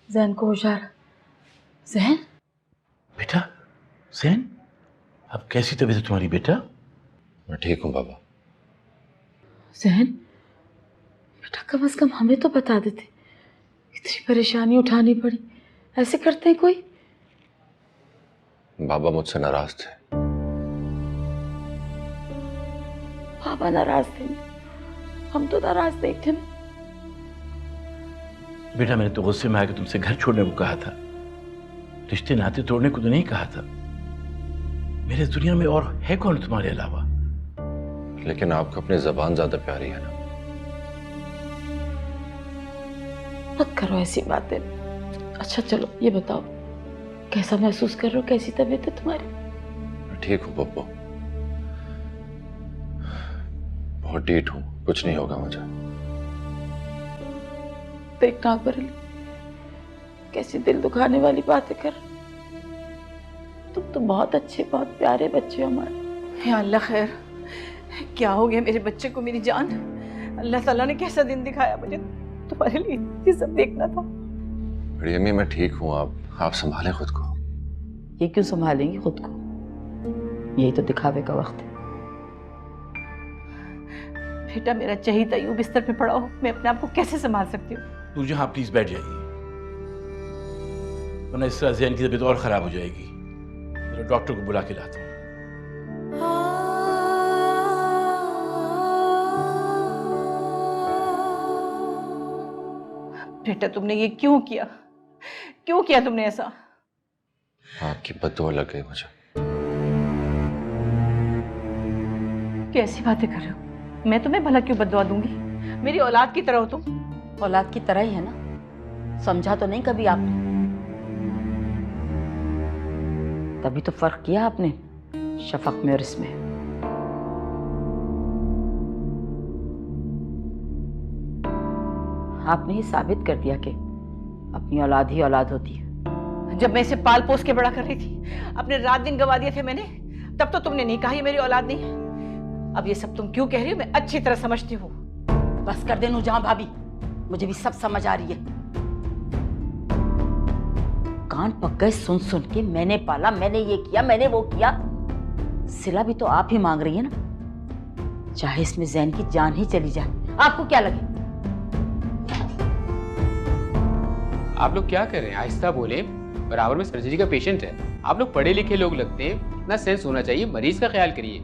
जैन को होशियार। जैन बेटा, जैन अब कैसी तबीयत है तुम्हारी बेटा? मैं ठीक हूँ बाबा। जैन बेटा, कम से कम हमें तो बता देते, इतनी परेशानी उठानी पड़ी। ऐसे करते हैं कोई? बाबा मुझसे नाराज थे। पापा नाराज थे? हम तो नाराज नहीं थे ना। बेटा मैंने तो गुस्से में आकर तुमसे घर छोड़ने को कहा था, रिश्ते नाते तोड़ने को तो नहीं कहा था। मेरे इस दुनिया में और है कौन तुम्हारे अलावा? लेकिन आपको अपनी जबान ज्यादा प्यारी है ना। मत करो ऐसी बातें। अच्छा चलो ये बताओ, कैसा महसूस कर रहे हो? कैसी तबीयत है तुम्हारी? मैं ठीक हूँ पप्पू, बहुत ढीठ हूँ, कुछ नहीं होगा मुझे। देख नाक बरेली, कैसी दिल दुखाने वाली बातें कर। तुम तो बहुत अच्छे, बहुत प्यारे बच्चे हो हमारे। या अल्लाह खैर, क्या हो गया मेरे बच्चे को? मेरी जान, अल्लाह ताला ने कैसा दिन दिखाया मुझे? तुम्हारे लिए ये सब देखना था। बड़ी अम्मी मैं ठीक हूँ, आप संभालें खुद को। ये क्यों संभालेंगी खुद को? यही तो दिखावे का वक्त है। बेटा मेरा चाहिए यूं बिस्तर पे पड़ा हो, मैं अपने आप को कैसे संभाल सकती हूँ? तू जहाँ प्लीज बैठ जाइए, वरना इस तरह जैन की तबीयत और खराब हो जाएगी। तो डॉक्टर को बुला के लाता हूँ। बेटा तुमने ये क्यों किया? क्यों किया तुमने ऐसा? आपकी बद्दुआ लग गई मुझे। कैसी बातें कर रहे हो? मैं तुम्हें भला क्यों बददुआ दूंगी? मेरी औलाद की तरह हो तुम। औलाद की तरह ही है ना, समझा तो नहीं कभी आपने? तभी तो फर्क किया आपने शफक में और इसमें। आपने ही साबित कर दिया कि अपनी औलाद ही औलाद होती है। जब मैं इसे पाल पोस के बड़ा कर रही थी, अपने रात दिन गवा दिए थे मैंने, तब तो तुमने नहीं कहा ये मेरी औलाद नहीं है। अब ये सब तुम क्यों कह रही हो मैं अच्छी तरह समझती हूँ। बस कर दे नूरजहां भाभी, मुझे भी सब समझ आ रही है। कान पक गए सुन सुन के, मैंने पाला, मैंने ये किया, मैंने वो किया। सिला भी तो आप ही मांग रही है ना, चाहे इसमें जैन की जान ही चली जाए। आपको क्या लगे? आप लोग क्या कर रहे हैं? आहिस्ता बोले, बराबर में सर्जरी का पेशेंट है। आप लोग पढ़े लिखे लोग लगते हैं, इतना सेंस होना चाहिए, मरीज का ख्याल करिए।